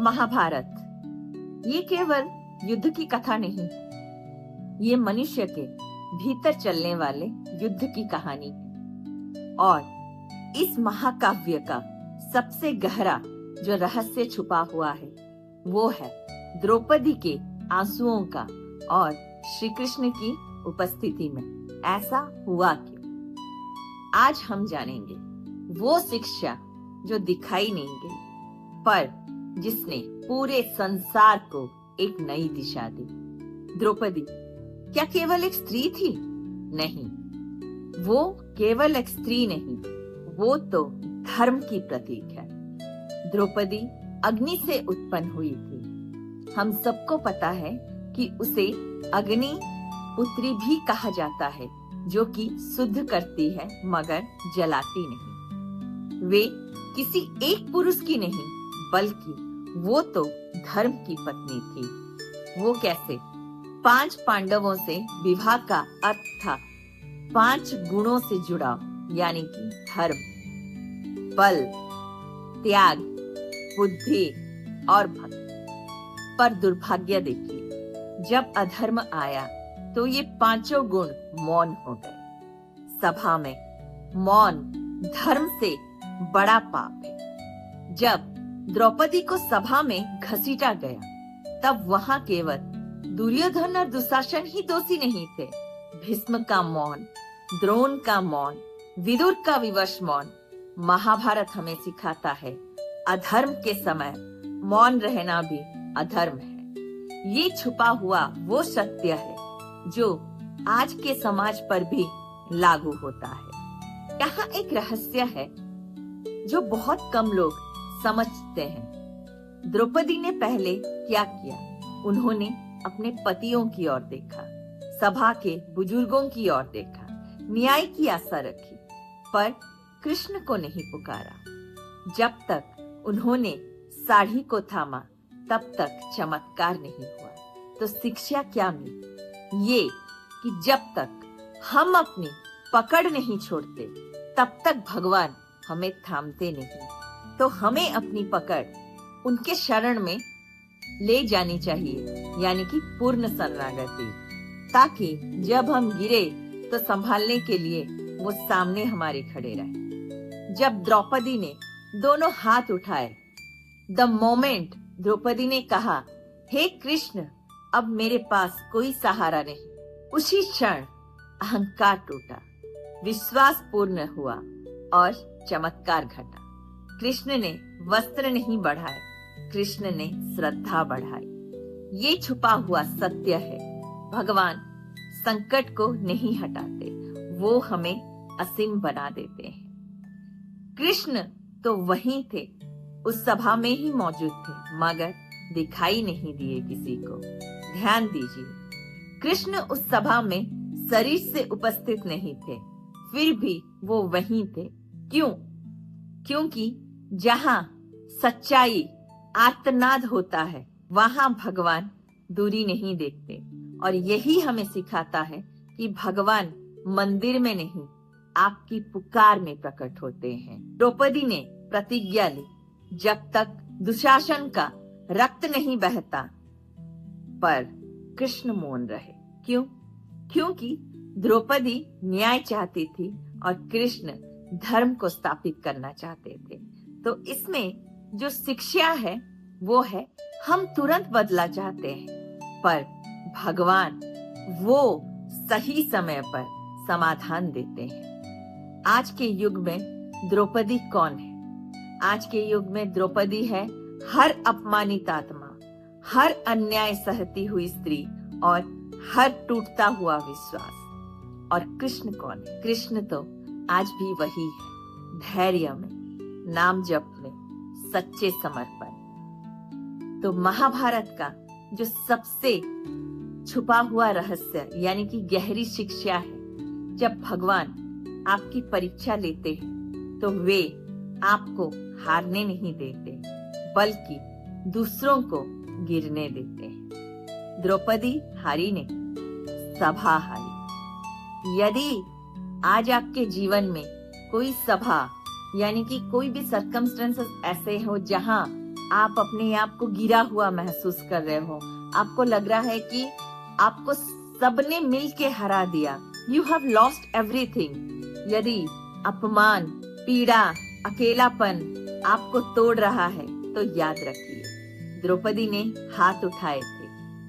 महाभारत ये केवल युद्ध की कथा नहीं, ये मनुष्य के भीतर चलने वाले युद्ध की कहानी है। और इस महाकाव्य का सबसे गहरा जो रहस्य छुपा हुआ है वो है द्रौपदी के आंसुओं का और श्री कृष्ण की उपस्थिति में ऐसा हुआ क्यों। आज हम जानेंगे वो शिक्षा जो दिखाई नहीं गई पर जिसने पूरे संसार को एक नई दिशा दी। द्रौपदी क्या केवल एक स्त्री थी? नहीं, वो केवल एक स्त्री नहीं, वो तो धर्म की प्रतीक है। द्रौपदी अग्नि से उत्पन्न हुई थी। हम सबको पता है कि उसे अग्नि पुत्री भी कहा जाता है, जो कि शुद्ध करती है मगर जलाती नहीं। वे किसी एक पुरुष की नहीं बल्कि वो तो धर्म की पत्नी थी। वो कैसे? 5 पांडवों से विवाह का अर्थ था 5 गुणों से जुड़ा, यानी कि धर्म, बल, त्याग, बुद्धि और भक्ति। पर दुर्भाग्य देखिए, जब अधर्म आया तो ये 5 गुण मौन हो गए। सभा में मौन धर्म से बड़ा पाप है। जब द्रौपदी को सभा में घसीटा गया तब वहां केवल दुर्योधन और दुशासन ही दोषी नहीं थे। भीष्म का मौन, द्रोण का मौन, विदुर का विवश मौन। महाभारत हमें सिखाता है अधर्म के समय मौन रहना भी अधर्म है। ये छुपा हुआ वो सत्य है जो आज के समाज पर भी लागू होता है। यहाँ एक रहस्य है जो बहुत कम लोग समझते हैं। द्रौपदी ने पहले क्या किया? उन्होंने अपने पतियों की ओर देखा, सभा के बुजुर्गों की ओर देखा, न्याय की आशा रखी, पर कृष्ण को नहीं पुकारा। जब तक उन्होंने साड़ी को थामा तब तक चमत्कार नहीं हुआ। तो शिक्षा क्या मिली? ये कि जब तक हम अपनी पकड़ नहीं छोड़ते तब तक भगवान हमें थामते नहीं। तो हमें अपनी पकड़ उनके शरण में ले जानी चाहिए, यानी कि पूर्ण शरणागति, ताकि जब हम गिरे तो संभालने के लिए वो सामने हमारे खड़े रहे। जब द्रौपदी ने दोनों हाथ उठाए, द मोमेंट द्रौपदी ने कहा, हे कृष्ण, अब मेरे पास कोई सहारा नहीं, उसी क्षण अहंकार टूटा, विश्वास पूर्ण हुआ और चमत्कार घटा। कृष्ण ने वस्त्र नहीं बढ़ाए, कृष्ण ने श्रद्धा बढ़ाई। ये छुपा हुआ सत्य है। भगवान संकट को नहीं हटाते, वो हमें असीम बना देते हैं। कृष्ण तो वहीं थे, उस सभा में ही मौजूद थे, मगर दिखाई नहीं दिए किसी को। ध्यान दीजिए, कृष्ण उस सभा में शरीर से उपस्थित नहीं थे, फिर भी वो वहीं थे। क्यों? क्योंकि जहां सच्चाई आर्तनाद होता है वहां भगवान दूरी नहीं देखते। और यही हमें सिखाता है कि भगवान मंदिर में नहीं, आपकी पुकार में प्रकट होते हैं। द्रौपदी ने प्रतिज्ञा ली, जब तक दुशासन का रक्त नहीं बहता। पर कृष्ण मौन रहे। क्यों? क्योंकि द्रौपदी न्याय चाहती थी और कृष्ण धर्म को स्थापित करना चाहते थे। तो इसमें जो शिक्षा है वो है, हम तुरंत बदला चाहते हैं, पर भगवान वो सही समय पर समाधान देते हैं। आज के युग में द्रौपदी कौन है? आज के युग में द्रौपदी है हर अपमानित आत्मा, हर अन्याय सहती हुई स्त्री और हर टूटता हुआ विश्वास। और कृष्ण कौन है? कृष्ण तो आज भी वही है, धैर्य में, नाम जप में, सच्चे समर्पण। तो महाभारत का जो सबसे छुपा हुआ रहस्य यानी कि गहरी शिक्षा है, जब भगवान आपकी परीक्षा लेते हैं तो वे आपको हारने नहीं देते बल्कि दूसरों को गिरने देते हैं। द्रौपदी हारी नहीं, सभा हारी। यदि आज आपके जीवन में कोई सभा यानी कि कोई भी सर्कमस्टेंसेस ऐसे हो जहां आप अपने आप को गिरा हुआ महसूस कर रहे हो, आपको लग रहा है कि आपको सबने मिल के हरा दिया, यू हैव लॉस्ट एवरीथिंग। यदि अपमान, पीड़ा, अकेलापन आपको तोड़ रहा है तो याद रखिए, द्रौपदी ने हाथ उठाए थे,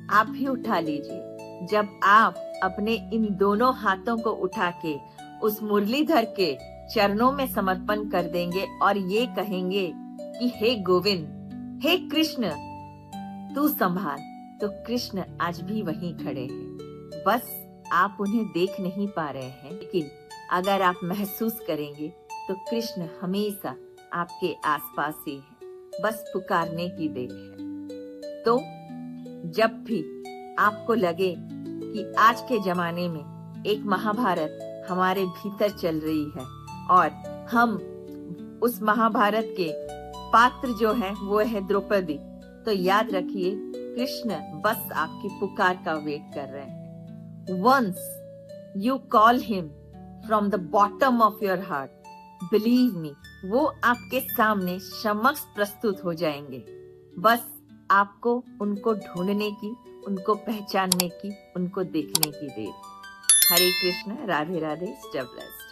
आप भी उठा लीजिए। जब आप अपने इन दोनों हाथों को उठा के उस मुरलीधर के चरणों में समर्पण कर देंगे और ये कहेंगे कि हे गोविंद, हे कृष्ण, तू संभाल, तो कृष्ण आज भी वहीं खड़े हैं। बस आप उन्हें देख नहीं पा रहे हैं, लेकिन अगर आप महसूस करेंगे तो कृष्ण हमेशा आपके आसपास ही है, बस पुकारने की देर है। तो जब भी आपको लगे कि आज के जमाने में एक महाभारत हमारे भीतर चल रही है और हम उस महाभारत के पात्र जो है वो है द्रौपदी, तो याद रखिए कृष्ण बस आपकी पुकार का वेट कर रहे हैं। Once you call him from the bottom of your heart, believe me, वो आपके सामने समक्ष प्रस्तुत हो जाएंगे। बस आपको उनको ढूंढने की, उनको पहचानने की, उनको देखने की देर। हरे कृष्ण, राधे राधे, स्टे ब्लेस्ड।